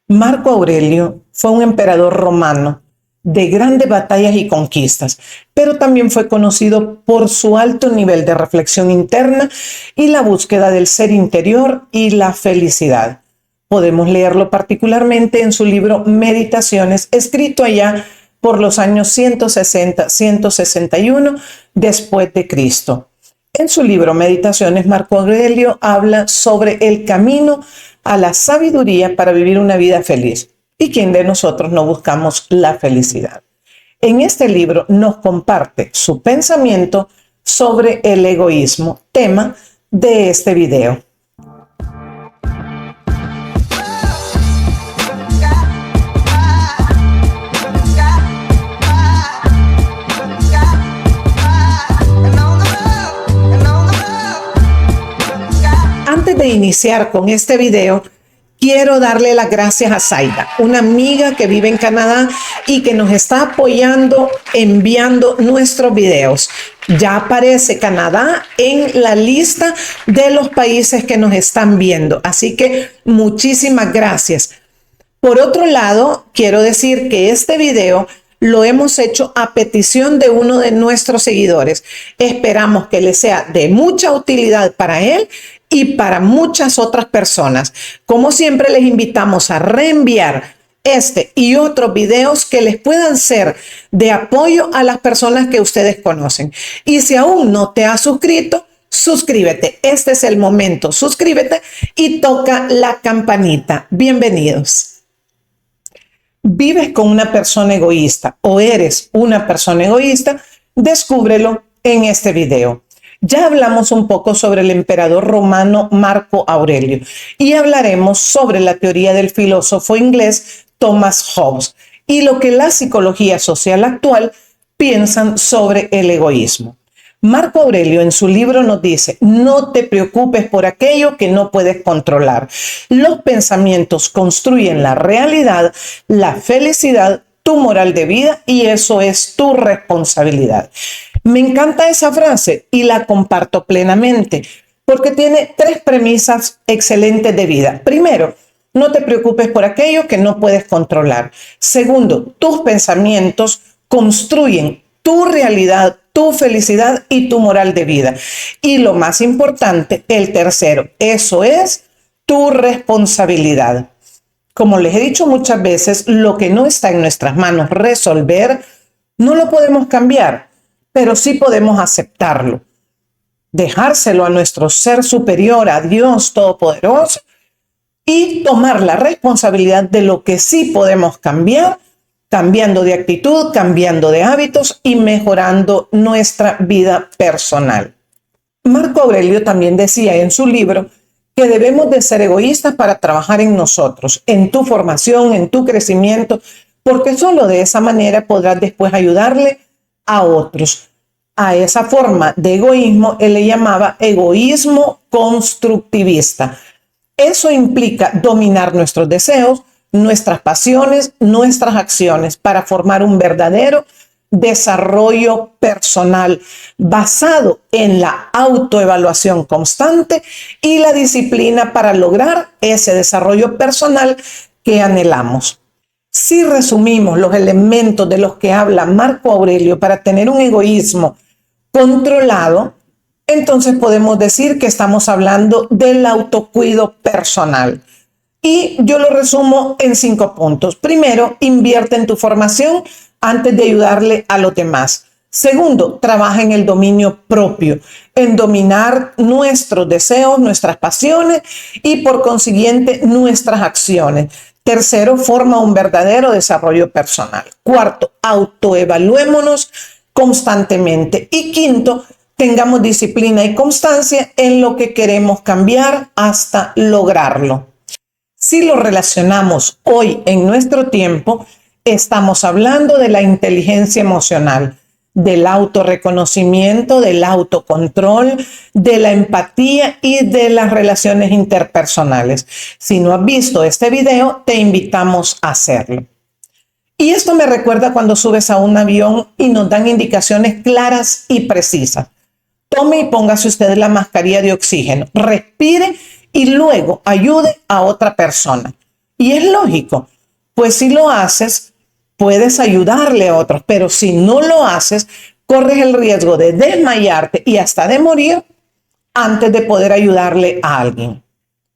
Marco Aurelio fue un emperador romano de grandes batallas y conquistas, pero también fue conocido por su alto nivel de reflexión interna y la búsqueda del ser interior y la felicidad. Podemos leerlo particularmente en su libro Meditaciones, escrito allá por los años 160-161 después de Cristo. En su libro Meditaciones, Marco Aurelio habla sobre el camino a la sabiduría para vivir una vida feliz. ¿Y quién de nosotros no buscamos la felicidad? En este libro nos comparte su pensamiento sobre el egoísmo, tema de este video. Antes de iniciar con este video, quiero darle las gracias a Zaida, una amiga que vive en Canadá y que nos está apoyando enviando nuestros videos. Ya aparece Canadá en la lista de los países que nos están viendo. Así que muchísimas gracias. Por otro lado, quiero decir que este video lo hemos hecho a petición de uno de nuestros seguidores. Esperamos que le sea de mucha utilidad para él y para muchas otras personas. Como siempre, les invitamos a reenviar este y otros videos que les puedan ser de apoyo a las personas que ustedes conocen. Y si aún no te has suscrito, suscríbete. Este es el momento. Suscríbete y toca la campanita. Bienvenidos. ¿Vives con una persona egoísta o eres una persona egoísta? Descúbrelo en este video. Ya hablamos un poco sobre el emperador romano Marco Aurelio y hablaremos sobre la teoría del filósofo inglés Thomas Hobbes y lo que la psicología social actual piensan sobre el egoísmo. Marco Aurelio en su libro nos dice: no te preocupes por aquello que no puedes controlar. Los pensamientos construyen la realidad, la felicidad, tu moral de vida, y eso es tu responsabilidad. Me encanta esa frase y la comparto plenamente porque tiene tres premisas excelentes de vida. Primero, no te preocupes por aquello que no puedes controlar. Segundo, tus pensamientos construyen tu realidad, tu felicidad y tu moral de vida. Y lo más importante, el tercero, eso es tu responsabilidad. Como les he dicho muchas veces, lo que no está en nuestras manos resolver, no lo podemos cambiar, pero sí podemos aceptarlo. Dejárselo a nuestro ser superior, a Dios Todopoderoso, y tomar la responsabilidad de lo que sí podemos cambiar, cambiando de actitud, cambiando de hábitos y mejorando nuestra vida personal. Marco Aurelio también decía en su libro que debemos de ser egoístas para trabajar en nosotros, en tu formación, en tu crecimiento, porque solo de esa manera podrás después ayudarle a otros. A esa forma de egoísmo él le llamaba egoísmo constructivista. Eso implica dominar nuestros deseos, nuestras pasiones, nuestras acciones para formar un verdadero desarrollo personal basado en la autoevaluación constante y la disciplina para lograr ese desarrollo personal que anhelamos. Si resumimos los elementos de los que habla Marco Aurelio para tener un egoísmo controlado, entonces podemos decir que estamos hablando del autocuido personal. Y yo lo resumo en 5 puntos. Primero, invierte en tu formación antes de ayudarle a los demás. Segundo, trabaja en el dominio propio, en dominar nuestros deseos, nuestras pasiones y por consiguiente nuestras acciones. Tercero, forma un verdadero desarrollo personal. Cuarto, autoevaluémonos constantemente. Y quinto, tengamos disciplina y constancia en lo que queremos cambiar hasta lograrlo. Si lo relacionamos hoy en nuestro tiempo, estamos hablando de la inteligencia emocional, del autorreconocimiento, del autocontrol, de la empatía y de las relaciones interpersonales. Si no has visto este video, te invitamos a hacerlo. Y esto me recuerda cuando subes a un avión y nos dan indicaciones claras y precisas. Tome y póngase usted la mascarilla de oxígeno, respire y luego ayude a otra persona. Y es lógico, pues si lo haces, puedes ayudarle a otros, pero si no lo haces, corres el riesgo de desmayarte y hasta de morir antes de poder ayudarle a alguien.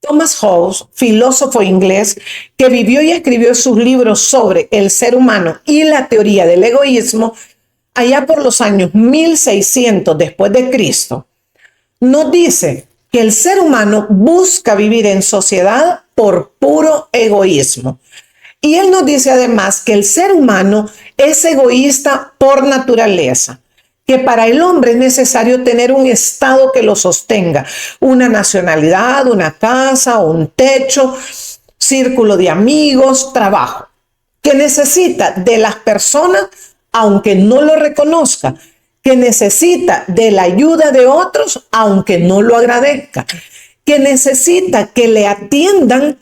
Thomas Hobbes, filósofo inglés que vivió y escribió sus libros sobre el ser humano y la teoría del egoísmo allá por los años 1600 después de Cristo, nos dice que el ser humano busca vivir en sociedad por puro egoísmo. Y él nos dice además que el ser humano es egoísta por naturaleza, que para el hombre es necesario tener un estado que lo sostenga, una nacionalidad, una casa, un techo, círculo de amigos, trabajo, que necesita de las personas, aunque no lo reconozca, que necesita de la ayuda de otros, aunque no lo agradezca, que necesita que le atiendan.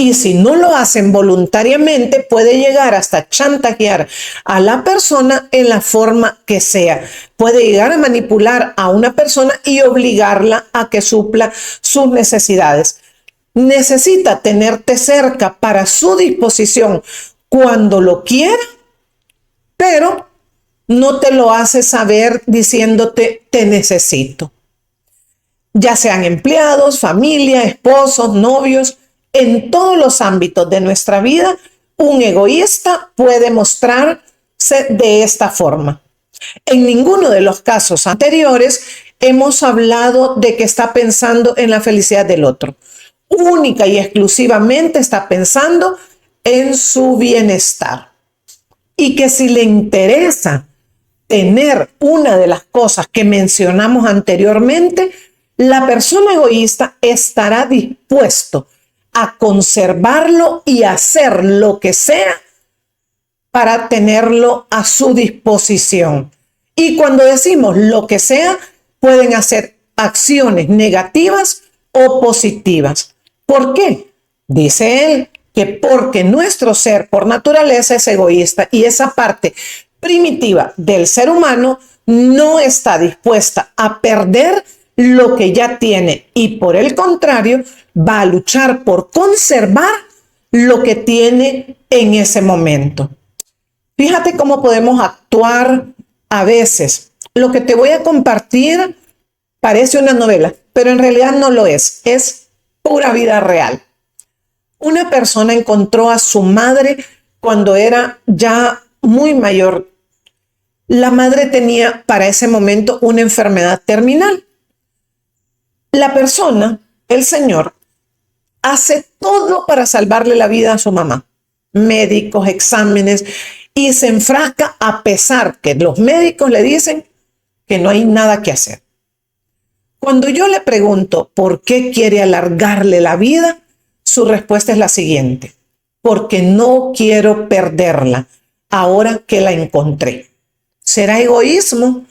Y si no lo hacen voluntariamente, puede llegar hasta chantajear a la persona en la forma que sea. Puede llegar a manipular a una persona y obligarla a que supla sus necesidades. Necesita tenerte cerca para su disposición cuando lo quiera, pero no te lo hace saber diciéndote te necesito. Ya sean empleados, familia, esposos, novios, en todos los ámbitos de nuestra vida, un egoísta puede mostrarse de esta forma. En ninguno de los casos anteriores hemos hablado de que está pensando en la felicidad del otro. Única y exclusivamente está pensando en su bienestar. Y que si le interesa tener una de las cosas que mencionamos anteriormente, la persona egoísta estará dispuesto a conservarlo y hacer lo que sea para tenerlo a su disposición. Y cuando decimos lo que sea, pueden hacer acciones negativas o positivas. ¿Por qué? Dice él que porque nuestro ser por naturaleza es egoísta y esa parte primitiva del ser humano no está dispuesta a perder lo que ya tiene y por el contrario va a luchar por conservar lo que tiene en ese momento. Fíjate cómo podemos actuar a veces. Lo que te voy a compartir parece una novela, pero en realidad no lo es. Es pura vida real. Una persona encontró a su madre cuando era ya muy mayor. La madre tenía para ese momento una enfermedad terminal. La persona, el señor, hace todo para salvarle la vida a su mamá. Médicos, exámenes, y se enfrasca a pesar que los médicos le dicen que no hay nada que hacer. Cuando yo le pregunto por qué quiere alargarle la vida, su respuesta es la siguiente: porque no quiero perderla ahora que la encontré. ¿Será egoísmo?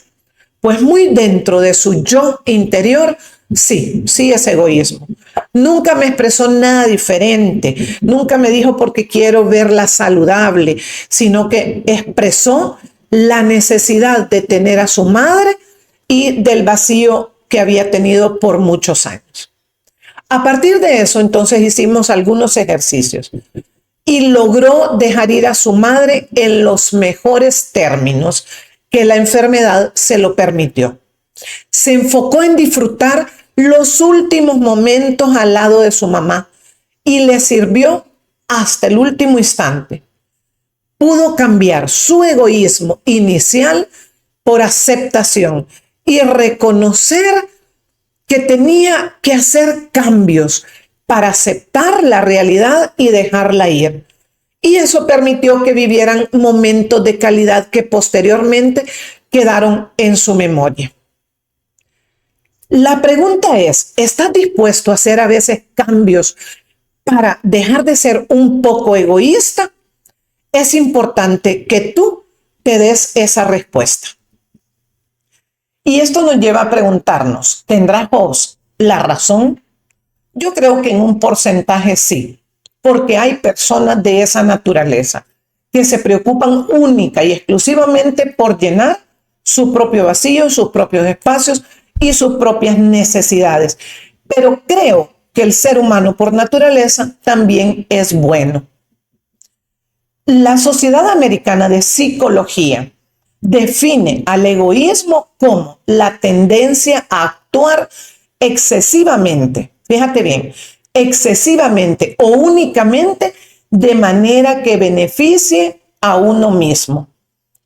Pues muy dentro de su yo interior, sí es egoísmo. Nunca me expresó nada diferente, nunca me dijo porque quiero verla saludable, sino que expresó la necesidad de tener a su madre y del vacío que había tenido por muchos años. A partir de eso, entonces hicimos algunos ejercicios y logró dejar ir a su madre en los mejores términos que la enfermedad se lo permitió. Se enfocó en disfrutar los últimos momentos al lado de su mamá y le sirvió hasta el último instante. Pudo cambiar su egoísmo inicial por aceptación y reconocer que tenía que hacer cambios para aceptar la realidad y dejarla ir. Y eso permitió que vivieran momentos de calidad que posteriormente quedaron en su memoria. La pregunta es, ¿estás dispuesto a hacer a veces cambios para dejar de ser un poco egoísta? Es importante que tú te des esa respuesta. Y esto nos lleva a preguntarnos, ¿tendrá Hobbes la razón? Yo creo que en un porcentaje sí, porque hay personas de esa naturaleza que se preocupan única y exclusivamente por llenar su propio vacío, sus propios espacios y sus propias necesidades. Pero creo que el ser humano por naturaleza también es bueno. La Sociedad Americana de Psicología define al egoísmo como la tendencia a actuar excesivamente, fíjate bien, excesivamente o únicamente de manera que beneficie a uno mismo.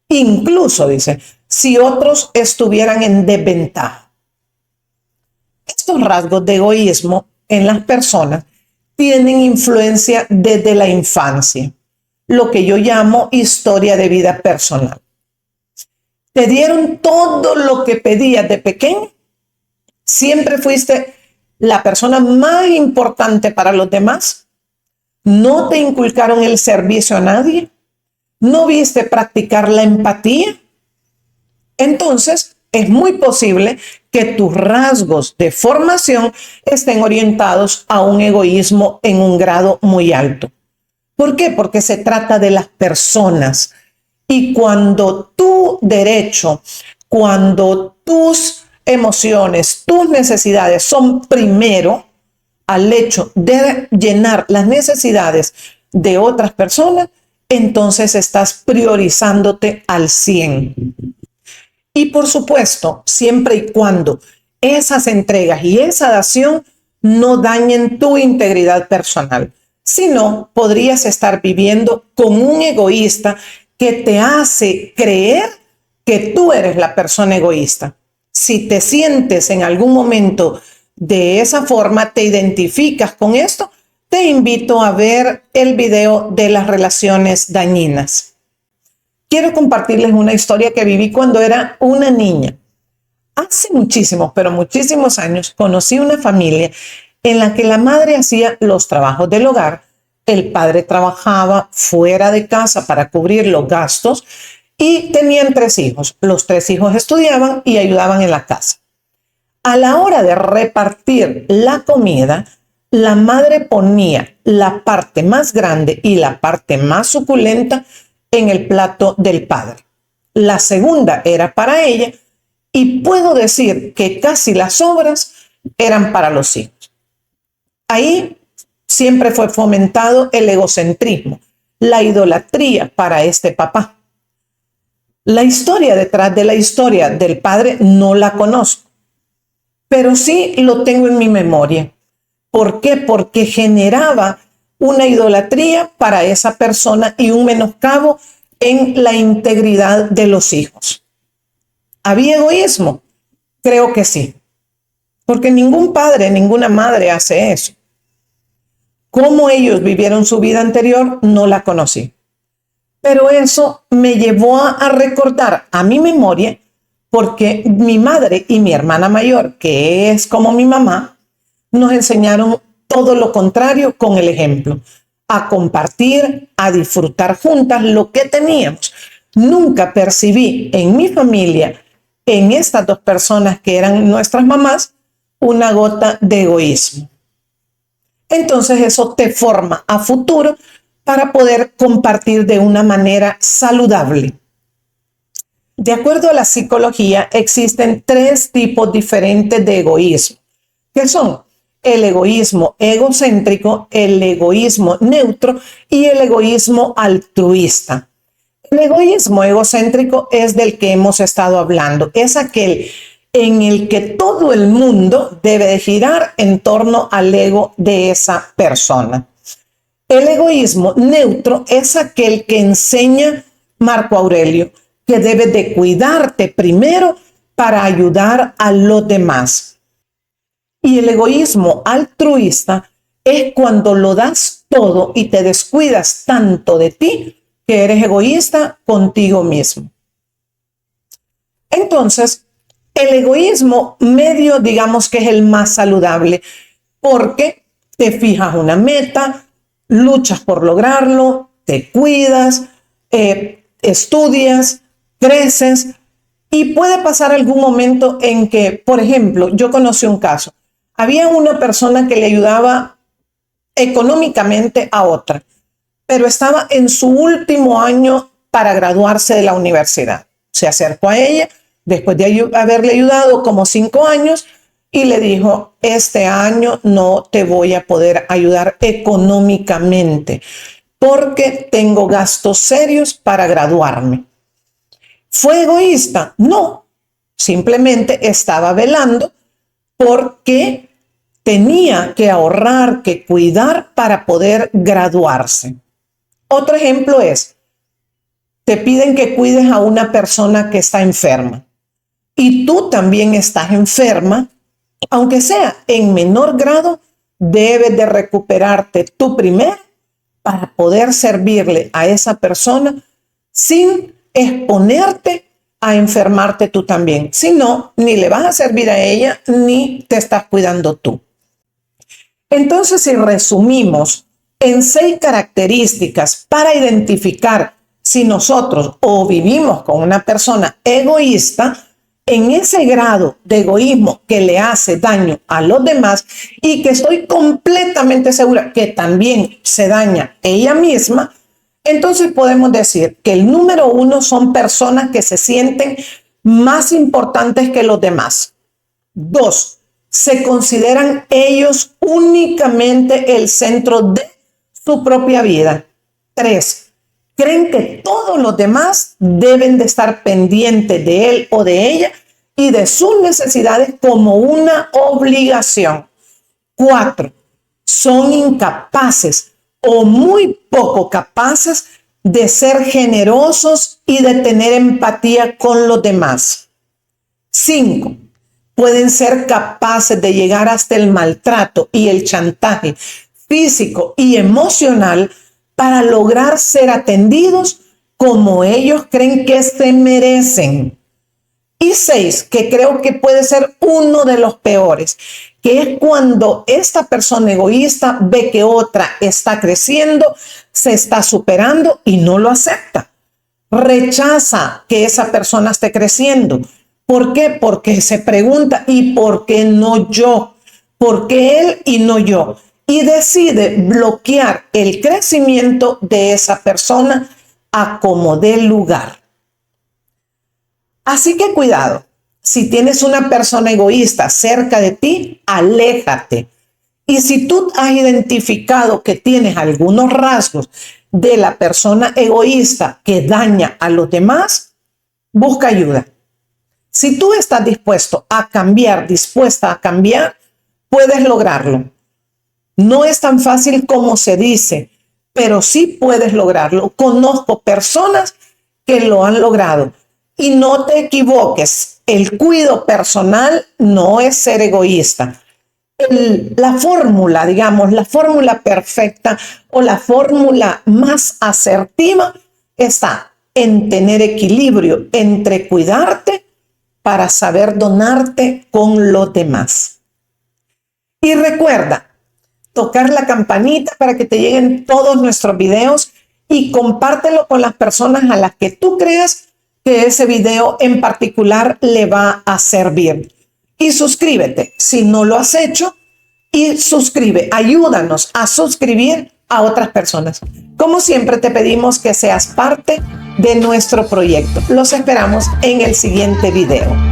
Incluso, dice, si otros estuvieran en desventaja. Estos rasgos de egoísmo en las personas tienen influencia desde la infancia, lo que yo llamo historia de vida personal. ¿Te dieron todo lo que pedías de pequeño? ¿Siempre fuiste la persona más importante para los demás? ¿No te inculcaron el servicio a nadie? ¿No viste practicar la empatía? Entonces, es muy posible que tus rasgos de formación estén orientados a un egoísmo en un grado muy alto. ¿Por qué? Porque se trata de las personas. Y cuando tu derecho, cuando tus emociones, tus necesidades son primero al hecho de llenar las necesidades de otras personas, entonces estás priorizándote al 100. Y por supuesto, siempre y cuando esas entregas y esa dación no dañen tu integridad personal. Si no, podrías estar viviendo con un egoísta que te hace creer que tú eres la persona egoísta. Si te sientes en algún momento de esa forma, te identificas con esto, te invito a ver el video de las relaciones dañinas. Quiero compartirles una historia que viví cuando era una niña. Hace muchísimos, pero muchísimos años, conocí una familia en la que la madre hacía los trabajos del hogar, el padre trabajaba fuera de casa para cubrir los gastos y tenían 3 hijos. Los 3 hijos estudiaban y ayudaban en la casa. A la hora de repartir la comida, la madre ponía la parte más grande y la parte más suculenta en el plato del padre. La segunda era para ella y puedo decir que casi las sobras eran para los hijos. Ahí siempre fue fomentado el egocentrismo, la idolatría para este papá. La historia detrás de la historia del padre no la conozco, pero sí lo tengo en mi memoria. ¿Por qué? Porque generaba una idolatría para esa persona y un menoscabo en la integridad de los hijos. ¿Había egoísmo? Creo que sí, porque ningún padre, ninguna madre hace eso. ¿Cómo ellos vivieron su vida anterior? No la conocí. Pero eso me llevó a recordar a mi memoria, porque mi madre y mi hermana mayor, que es como mi mamá, nos enseñaron todo lo contrario con el ejemplo, a compartir, a disfrutar juntas lo que teníamos. Nunca percibí en mi familia, en estas 2 personas que eran nuestras mamás, una gota de egoísmo. Entonces eso te forma a futuro para poder compartir de una manera saludable. De acuerdo a la psicología, existen 3 tipos diferentes de egoísmo, que son el egoísmo egocéntrico, el egoísmo neutro y el egoísmo altruista. El egoísmo egocéntrico es del que hemos estado hablando, es aquel en el que todo el mundo debe de girar en torno al ego de esa persona. El egoísmo neutro es aquel que enseña Marco Aurelio, que debes de cuidarte primero para ayudar a los demás. Y el egoísmo altruista es cuando lo das todo y te descuidas tanto de ti que eres egoísta contigo mismo. Entonces, el egoísmo medio, digamos que es el más saludable, porque te fijas una meta, luchas por lograrlo, te cuidas, estudias, creces, y puede pasar algún momento en que, por ejemplo, yo conocí un caso. Había una persona que le ayudaba económicamente a otra, pero estaba en su último año para graduarse de la universidad. Se acercó a ella, después de haberle ayudado como 5 años, y le dijo, este año no te voy a poder ayudar económicamente porque tengo gastos serios para graduarme. ¿Fue egoísta? No, simplemente estaba velando porque tenía que ahorrar, que cuidar para poder graduarse. Otro ejemplo es, te piden que cuides a una persona que está enferma y tú también estás enferma, aunque sea en menor grado, debes de recuperarte tú primero para poder servirle a esa persona sin exponerte a enfermarte tú también. Si no, ni le vas a servir a ella, ni te estás cuidando tú. Entonces, si resumimos en 6 características para identificar si nosotros o vivimos con una persona egoísta, en ese grado de egoísmo que le hace daño a los demás y que estoy completamente segura que también se daña ella misma, entonces podemos decir que el número 1 son personas que se sienten más importantes que los demás. 2, se consideran ellos únicamente el centro de su propia vida. 3, creen que todos los demás deben de estar pendientes de él o de ella y de sus necesidades como una obligación. 4, son incapaces o muy poco capaces de ser generosos y de tener empatía con los demás. 5, pueden ser capaces de llegar hasta el maltrato y el chantaje físico y emocional para lograr ser atendidos como ellos creen que se merecen. Y 6, que creo que puede ser uno de los peores, que es cuando esta persona egoísta ve que otra está creciendo, se está superando y no lo acepta. Rechaza que esa persona esté creciendo. ¿Por qué? Porque se pregunta, ¿y por qué no yo? ¿Por qué él y no yo? Y decide bloquear el crecimiento de esa persona a como dé lugar. Así que cuidado, si tienes una persona egoísta cerca de ti, aléjate. Y si tú has identificado que tienes algunos rasgos de la persona egoísta que daña a los demás, busca ayuda. Si tú estás dispuesta a cambiar, puedes lograrlo. No es tan fácil como se dice, pero sí puedes lograrlo. Conozco personas que lo han logrado. Y no te equivoques, el cuidado personal no es ser egoísta. La fórmula, digamos, la fórmula perfecta o la fórmula más asertiva está en tener equilibrio entre cuidarte para saber donarte con los demás. Y recuerda, tocar la campanita para que te lleguen todos nuestros videos y compártelo con las personas a las que tú creas que ese video en particular le va a servir. Y suscríbete si no lo has hecho y ayúdanos a suscribir a otras personas. Como siempre te pedimos que seas parte de nuestro proyecto. Los esperamos en el siguiente video.